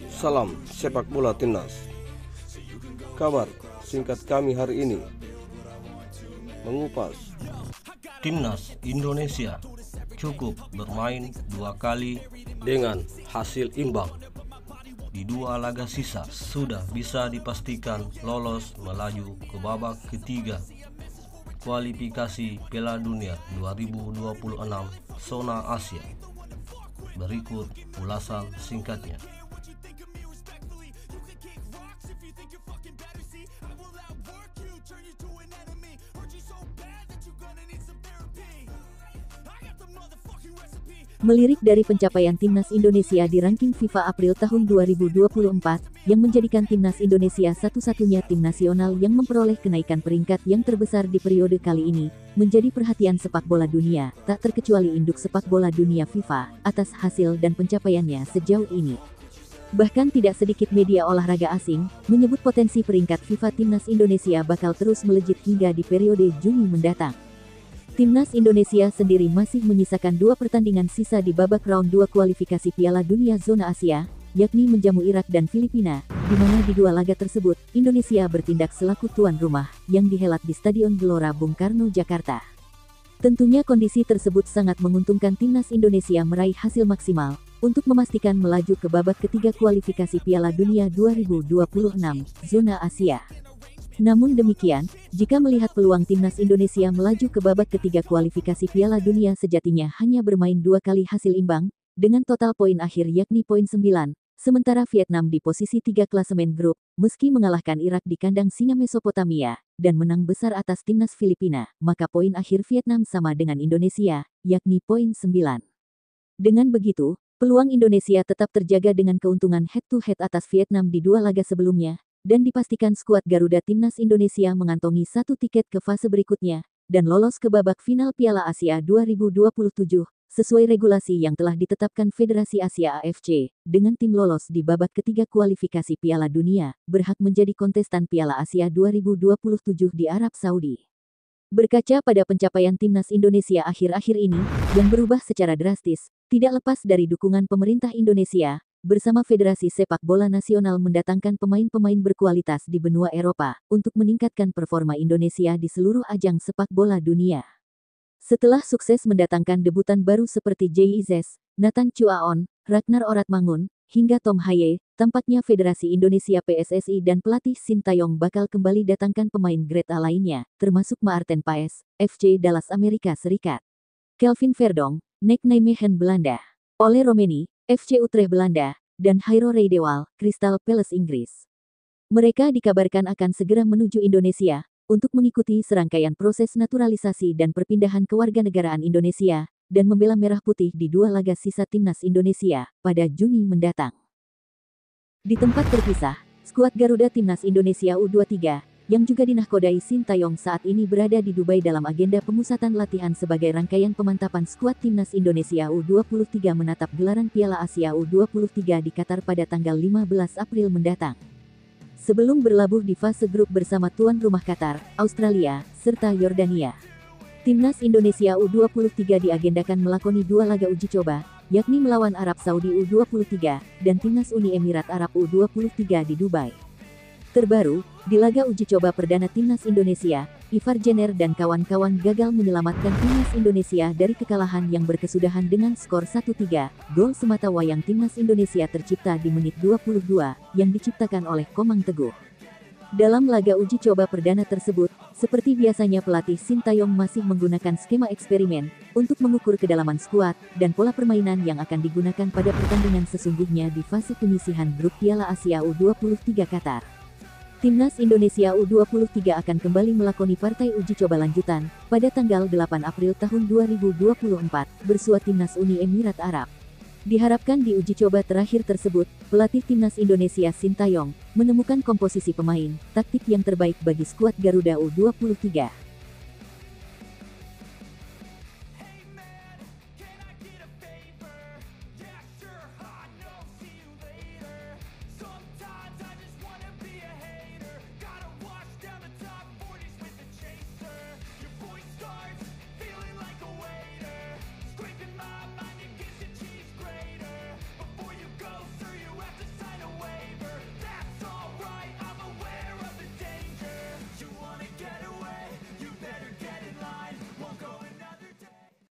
Salam sepak bola timnas. Kabar singkat kami hari ini mengupas Timnas Indonesia cukup bermain 2 kali dengan hasil imbang. di 2 laga sisa sudah bisa dipastikan lolos melaju ke babak ketiga kualifikasi Piala Dunia 2026 zona Asia. Berikut ulasan singkatnya. Melirik dari pencapaian Timnas Indonesia di ranking FIFA April tahun 2024, yang menjadikan Timnas Indonesia satu-satunya tim nasional yang memperoleh kenaikan peringkat yang terbesar di periode kali ini, menjadi perhatian sepak bola dunia, tak terkecuali induk sepak bola dunia FIFA, atas hasil dan pencapaiannya sejauh ini. Bahkan tidak sedikit media olahraga asing, menyebut potensi peringkat FIFA Timnas Indonesia bakal terus melejit hingga di periode Juni mendatang. Timnas Indonesia sendiri masih menyisakan 2 pertandingan sisa di babak round 2 kualifikasi Piala Dunia zona Asia, yakni menjamu Irak dan Filipina, di mana di 2 laga tersebut, Indonesia bertindak selaku tuan rumah, yang dihelat di Stadion Gelora Bung Karno, Jakarta. Tentunya kondisi tersebut sangat menguntungkan Timnas Indonesia meraih hasil maksimal, untuk memastikan melaju ke babak ketiga kualifikasi Piala Dunia 2026, zona Asia. Namun demikian, jika melihat peluang Timnas Indonesia melaju ke babak ketiga kualifikasi Piala Dunia sejatinya hanya bermain 2 kali hasil imbang, dengan total poin akhir yakni poin 9, sementara Vietnam di posisi 3 klasemen grup, meski mengalahkan Irak di kandang Singa Mesopotamia, dan menang besar atas Timnas Filipina, maka poin akhir Vietnam sama dengan Indonesia, yakni poin 9. Dengan begitu, peluang Indonesia tetap terjaga dengan keuntungan head-to-head atas Vietnam di 2 laga sebelumnya, dan dipastikan skuad Garuda Timnas Indonesia mengantongi 1 tiket ke fase berikutnya, dan lolos ke babak final Piala Asia 2027, sesuai regulasi yang telah ditetapkan Federasi Asia AFC, dengan tim lolos di babak ketiga kualifikasi Piala Dunia, berhak menjadi kontestan Piala Asia 2027 di Arab Saudi. Berkaca pada pencapaian Timnas Indonesia akhir-akhir ini, yang berubah secara drastis, tidak lepas dari dukungan pemerintah Indonesia, bersama Federasi Sepak Bola Nasional mendatangkan pemain-pemain berkualitas di benua Eropa, untuk meningkatkan performa Indonesia di seluruh ajang sepak bola dunia. Setelah sukses mendatangkan debutan baru seperti JIZES, Nathan Chuaon, Ragnar Oratmangun, hingga Tom Haye, tampaknya Federasi Indonesia PSSI dan pelatih Sintayong bakal kembali datangkan pemain grade A lainnya, termasuk Maarten Paes, FC Dallas Amerika Serikat, Kelvin Verdonk, NEC Nijmegen Belanda, Ole Romeni, FC Utrecht Belanda, dan Jairo Reydewal, Crystal Palace Inggris. Mereka dikabarkan akan segera menuju Indonesia, untuk mengikuti serangkaian proses naturalisasi dan perpindahan kewarganegaraan Indonesia, dan membela merah putih di 2 laga sisa Timnas Indonesia, pada Juni mendatang. Di tempat terpisah, skuad Garuda Timnas Indonesia U23, yang juga dinahkodai Sintayong saat ini berada di Dubai dalam agenda pemusatan latihan sebagai rangkaian pemantapan skuad Timnas Indonesia U23 menatap gelaran Piala Asia U23 di Qatar pada tanggal 15 April mendatang. Sebelum berlabuh di fase grup bersama tuan rumah Qatar, Australia, serta Yordania, Timnas Indonesia U23 diagendakan melakoni 2 laga uji coba, yakni melawan Arab Saudi U23, dan Timnas Uni Emirat Arab U23 di Dubai. Terbaru, di laga uji coba perdana Timnas Indonesia, Ivar Jenner dan kawan-kawan gagal menyelamatkan Timnas Indonesia dari kekalahan yang berkesudahan dengan skor 1-3, gol semata wayang Timnas Indonesia tercipta di menit 22, yang diciptakan oleh Komang Teguh. Dalam laga uji coba perdana tersebut, seperti biasanya pelatih Sintayong masih menggunakan skema eksperimen, untuk mengukur kedalaman skuad, dan pola permainan yang akan digunakan pada pertandingan sesungguhnya di fase penyisihan grup Piala Asia U23 Qatar. Timnas Indonesia U23 akan kembali melakoni partai uji coba lanjutan, pada tanggal 8 April tahun 2024, bersua Timnas Uni Emirat Arab. Diharapkan di uji coba terakhir tersebut, pelatih Timnas Indonesia Sintayong, menemukan komposisi pemain, taktik yang terbaik bagi skuad Garuda U23.